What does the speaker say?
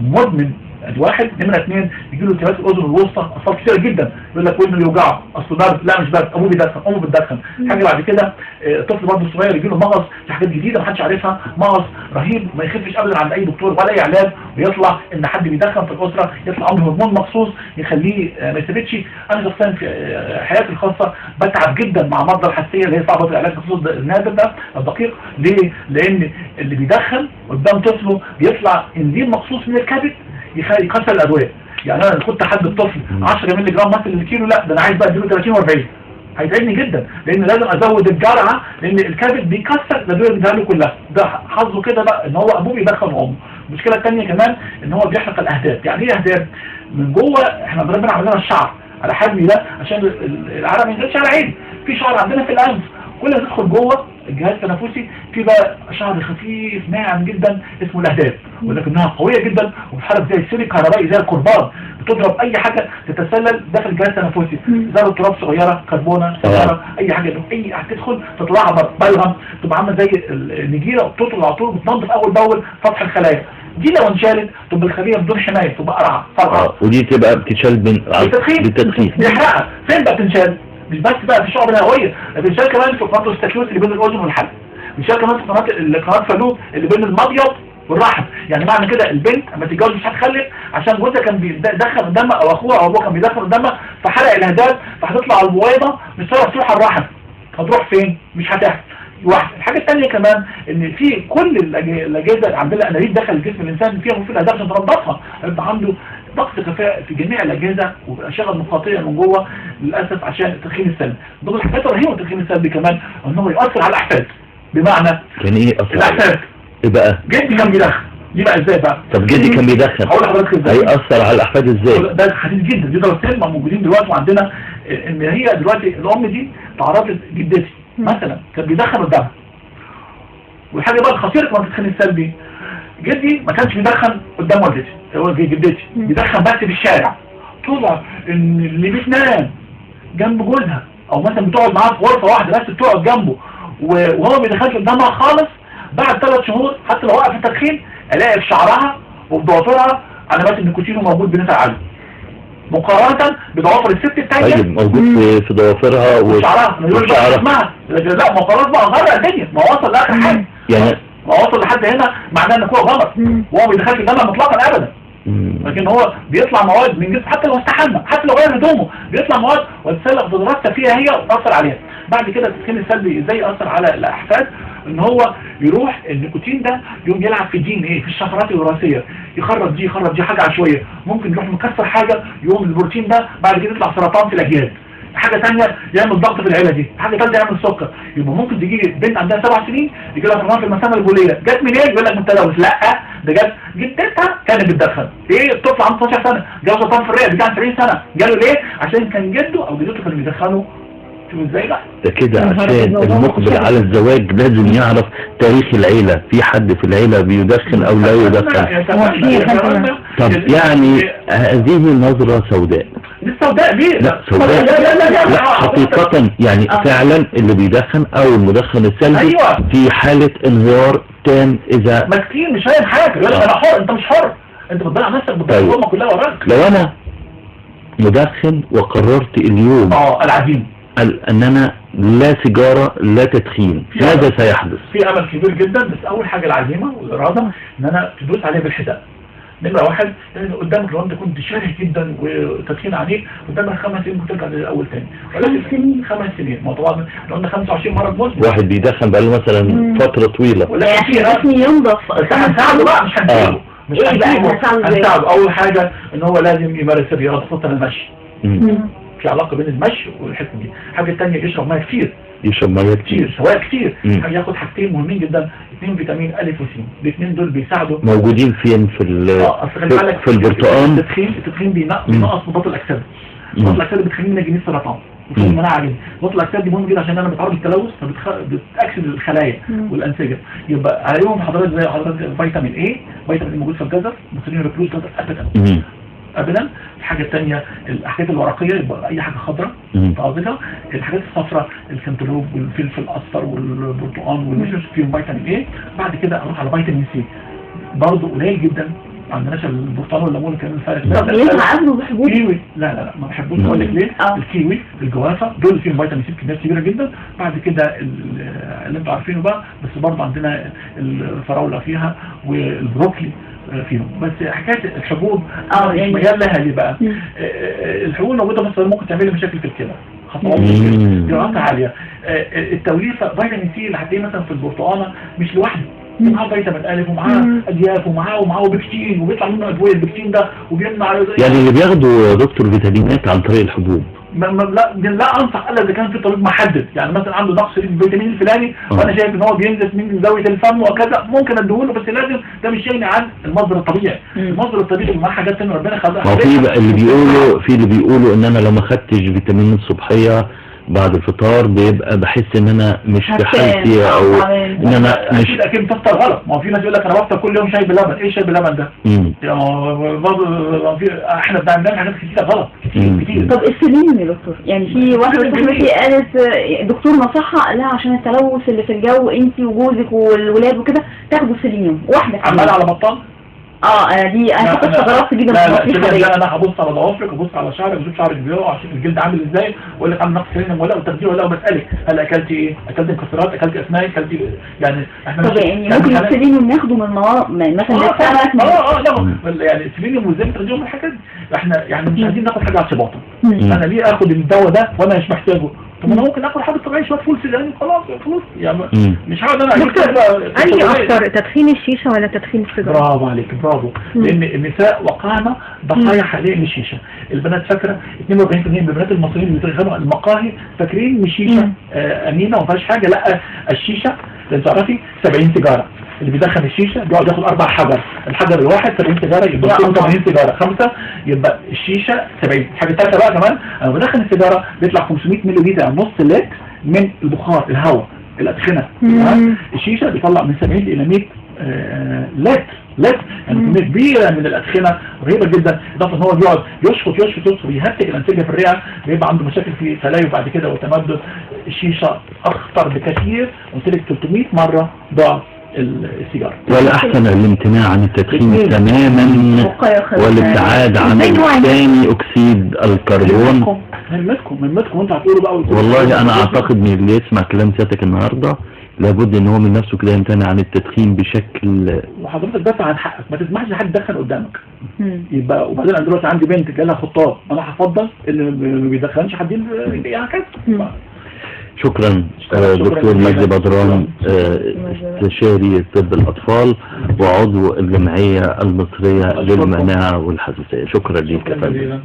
مدمن واحد. نمرة 2 يجي له التهابات الاذن الوسطى، اطفال كتير جدا يقول لك ودنه بيوجعه، اصله برد، لا مش برد، ابوه بيدخن، امه بتدخن. حاجه بعد كده الطفل برضه الصغير يجي له مغص، في حاجات جديده ما حدش عارفها، مغص رهيب ما يخفش ابدا عند اي دكتور ولا اي علاج، ويطلع ان حد بيدخن في الاسره، يطلع عنده هرمون مخصوص يخليه ما يثبتش. انا شخصيا في حياتي الخاصه بتعب جدا مع مرضى الحساسيه اللي هي صعبه في العلاج، خصوصا النادر ده الدقيق. ليه؟ لان اللي بيدخن قدام طفله بيطلع انزيم مخصوص من الكبد يكسر الادويه. يعني انا كنت حد الطفل 10 مللي جرام مثلا للكيلو، لا ده انا عايز بقى اديله 30 و40، هيتعبني جدا لان لازم ازود الجرعه، لان الكبد بيكسر الادويه اللي له كلها. ده حظه كده بقى ان هو ابوه بيدخن وامه. المشكله الثانيه كمان ان هو بيحرق الاهداف. يعني ايه اهداف؟ من جوه احنا ربنا عمل لنا الشعر على حجمي ده عشان العرق ما ينزلش على عيني، في شعر عندنا في الانف، كل ما تدخل جوه الجهاز التنفسي في بقى شعر خفيف ناعم جدا اسمه الاهداف، ولكنها قويه جدا وبتحرك زي السلك الكهربائي زي القربان، بتضرب اي حاجه تتسلل داخل الجهاز التنفسي، زي التراب صغيره، كربونه صغيره، اي حاجه اي هتدخل تتلعبر بلغم، تبقى عامله زي النجيره وبتطلع على طول، بتنظف اول باول سطح الخلايا. دي لو انشالت تبقى الخليه بدون حمايه، تبقى قرعه فرقه. ودي تبقى بتتشال بالتدخين. بيحرقها. فين بقى بتنشال؟ مش بس بقى في الشعب الهوائيه، بتنشال كمان في قناه الاستاكيوس اللي بين الاذن والحلق، بتنشال كمان في قناه فالوب اللي بين المبيض والرحم. يعني معنى كده البنت اما تتجوز مش هتخلف عشان جوزها كان بيدخن قدامها او اخوها او ابوها كان بيدخن قدامها، فحرق الاهداف، فهتطلع على البويضه مش هتعرف تروح على الرحم، هتروح فين؟ مش هتحصل. واحد. الحاجه الثانيه كمان ان في كل الاجهزه عندنا انابيب داخل الجسم الانسان فيها مفيد الاهداف عشان تنظفها، يبقى عنده ضغط كفاءه في جميع الاجهزه والاشغال المخاطيه من جوه للاسف عشان التدخين السلبي. ضمن الحاجات الرهيبه التدخين السلبي كمان ان هو يؤثر على الاحفاد. بمعنى يعني ايه يؤثر؟ الاحفاد ايه بقى؟ جدي كان بيدخن، دي بقى ازاي بقى؟ طب جدي كان بيدخن، هقول لحضرتك ازاي هيأثر على الاحفاد ازاي؟ ده حديث جدا، دي دراسات موجودين دلوقتي وعندنا ان هي دلوقتي الام دي تعرضت جدتي مثلا كان بيدخن قدامها. والحاجه بقى الخطيره كمان في التدخين السلبي، جدي ما كانش بيدخن قدام والدتي، هو جدتي بيدخن بس في الشارع. طلع ان اللي بتنام جنب جوزها او مثلا بتقعد معاه في غرفه واحده بس بتقعد جنبه وهو ما بيدخلش قدامها خالص، بعد 3 شهور حتى لو وقف التدخين الاقي في شعرها وفي ضوافرها علامات النيكوتين موجود بنسبه عاليه مقارنه بضوافر الست الثانيه. طيب موجود في ضوافرها وشعرها اسمها لا ما خلاص بقى غرق الدنيا، ما وصل لاخر حاجه يعني ما وصل لحد هنا معناه ان هو غلط، وهو ما بيدخلش قدامها مطلقا ابدا. لكن هو بيطلع مواد من جسمه حتى لو استحمى حتى لو غير هدومه بيطلع مواد وتتسلق بتترسب فيها هي وتاثر عليها. بعد كده التدخين السلبي ازاي ياثر على الاحفاد؟ ان هو يروح النيكوتين ده يقوم يلعب في الجين ايه في الشفرات الوراثيه، يخرج دي حاجه عشوائيه، ممكن يروح مكسر حاجه يقوم البروتين ده بعد كده يطلع سرطان في الاجيال. حاجه ثانيه يعمل ضغط في العيله دي، حاجه ثالثه يعمل سكر. يبقى ممكن تيجي بنت عندها 7 سنين يجي لها سرطان في المثانه البوليه، جت منين؟ يقول لك من التلوث. لا ده جت جدتها كانت بتدخن. ايه الطفل عنده 12 سنه جاله سرطان في الرئه، بتاع 70 سنه جاله ليه؟ عشان كان جده او جدته كانوا بيدخنوا. شوف ازاي بقى ده كده عشان المقبل على الزواج لازم يعرف تاريخ العيله، في حد في العيله بيدخن او لا يدخن. طب يعني هذه نظره سوداء. مش سوداء ليه؟ لا سوداء لا حقيقه، يعني فعلا اللي بيدخن او المدخن السلبي أيوة. في حاله انهيار تام. اذا مسكين مش فاهم حاجه يقول لك انا حر، انت مش حر، انت بتضيع نفسك بالظلمه كلها وراك. لو انا مدخن وقررت اليوم العزيمه ان انا لا سيجاره لا تدخين، ماذا سيحدث؟ في امل كبير جدا، بس اول حاجه العزيمه والاراده ان انا تدوس عليه بالحذاء. نمره 1 لان قدامك لو انت كنت شره جدا وتدخين عليك قدامك 5 سنين ممكن ترجع للاول تاني. 5 سنين ما طبعا لو قلنا 25 مره مزمن واحد بيدخن بقاله مثلا فتره طويله ولا في رسمي ينضف. بس هنساعده بقى مش هنساعده مش هنساعده. اول حاجه ان هو لازم يمارس الرياضه خصوصا المشي. في علاقه بين المشي والحته دي. الحاجه الثانيه يشرب ميه كتير، سوائل كتير. ياخد حاجتين مهمين جدا، 2 فيتامين أ وسين، الاثنين دول بيساعدوا. موجودين فين في البرتقال؟ التدخين بينقص مضادات الاكسده. مضادات الاكسده بتخلينا نجي السرطان وتخلي المناعه جدا. مضادات الاكسده دي مهمه جدا عشان انا بتعرض للتلوث فبتاكسد الخلايا والانسجه. يبقى عليهم حضرتك زي حضرتك فيتامين ايه، فيتامين موجود في الجزر، بنسميه ريبلوس ابدا. الحاجه الثانيه الحاجات الورقيه، يبقى اي حاجه خضراء طازجه. الحاجات الصفراء الكنتالوب والفلفل الاصفر والبرتقال والمشمش فيهم فيتامين ايه. بعد كده اروح على فيتامين سي برضه قليل جدا ما عندناش البرتقال والليمون الكلام الفارغ طب ينفع اخده بحبوب؟ كيوي لا ما بحبوش. اقول لك ليه؟ الكيوي، الجوافه، دول فيهم فيتامين سي بكميات كبيره جدا. بعد كده اللي انتوا عارفينه بقى، بس برضه عندنا الفراوله فيها والبروكلي فيهم. بس حكايه الحبوب يعني مجال لها ليه بقى؟ الحبوب الموجوده بس ممكن تعمل مشاكل في الكلى، خطوات جرعات عاليه. التوليفه فيتامين سي اللي هتلاقيه مثلا في البرتقانه مش لوحده، معاه فيتامين ألف ومعاه ألياف ومعاه بكتين، وبيطلع منه أدوية البكتين ده وبيمنع يعني اللي بياخدوا دكتور فيتامينات عن طريق الحبوب. لا انصح الا اذا كان في طبيب محدد، يعني مثلا عنده نقص في الفيتامين الفلاني وانا شايف ان هو بينزف من زاويه الفم وكذا، ممكن اديهوله، بس لازم ده مش يغني عن المصدر الطبيعي. المصدر الطبيعي معاه حاجات ثانيه ربنا خلقها. ما في اللي بيقولوا ان انا لو ما خدتش فيتامين الصبحيه بعد الفطار بيبقى بحس ان انا مش في حالتي، او ان انا مش اكيد بتفطر غلط. ما هو في ناس يقول لك انا بفطر كل يوم شاي بلبن. ايه الشاي بلبن ده؟ احنا بنعمل حاجات كتير غلط كتير. طب السيلينيوم يا دكتور، يعني في واحده صاحبتي قالت دكتور نصحها قال لها عشان التلوث اللي في الجو انت وجوزك والولاد وكده تاخدوا سيلينيوم واحده عمال على بطال. دي انا كنت استغربت جدا. لا انا هبص على ضوافرك وابص على شعرك واشوف شعرك بيقع، اشوف الجلد عامل ازاي، واقول لك عامل نقص سيلينيوم ولا وتخدير ولا، وبسالك هل اكلتي ايه؟ اكلت مكسرات، اكلت اسنان، اكلت يعني احنا طب يعني ممكن السيلينيوم ناخده من مثلا لا يعني السيلينيوم والزنك تاخديهم من الحاجات دي. احنا يعني مش عايزين ناخد حاجه اعتباطا. انا ليه اخد الدواء ده وانا مش محتاجه؟ طب انا ممكن اخد حاجه طبيعيه، شويه فول سوداني خلاص يعني مش هقعد انا اجيب انهي اكتر، تدخين الشيشه ولا تدخين السيجاره؟ برافو عليك، برافو. لان النساء وقعنا ضحايا حاليا للشيشه. البنات فاكره 42% من البنات المصريين اللي بيدخنوا المقاهي فاكرين ان الشيشه امينه وما فيهاش حاجه. لا، الشيشه لازم تعرفي 70 سيجاره. اللي بيدخن الشيشه بيقعد ياخد 4 حجر، الحجر الواحد 70 سيجاره، يبقى 80 سيجاره 5، يبقى الشيشه 70. حاجه ثالثه بقى كمان، انا بدخن السيجاره بيطلع 500 مللي لتر، نص لتر من البخار الهواء الادخنه. الشيشه بيطلع من 70 الى 100 لتر يعني كميه كبيره من الادخنه رهيبه جدا. اضافه ان هو بيقعد يشفط يهتك الانسجه في الرئه، بيبقى عنده مشاكل في تليف بعد كده وتمدد. الشيشه اخطر بكثير، قلت لك 300 مره ضعف السيجاره. والأحسن الامتناع عن التدخين تماما والابتعاد عن ثاني أكسيد الكربون. من وانتوا هتقولوا بقى. والله أنا أعتقد إن اللي يسمع كلام سيادتك النهارده لابد إن هو من نفسه كده يمتنع عن التدخين بشكل. وحضرتك دافع عن حقك، ما تسمحش لحد يدخن قدامك. يبقى وبعدين انا دلوقتي عندي بنت جالها خطاب، انا هفضل اللي ما بيدخنش حد هكذا. شكرا دكتور مجدي بدران، استشاري طب الأطفال وعضو الجمعية المصرية للمناعة والحساسية. شكرا ليك يا فندم.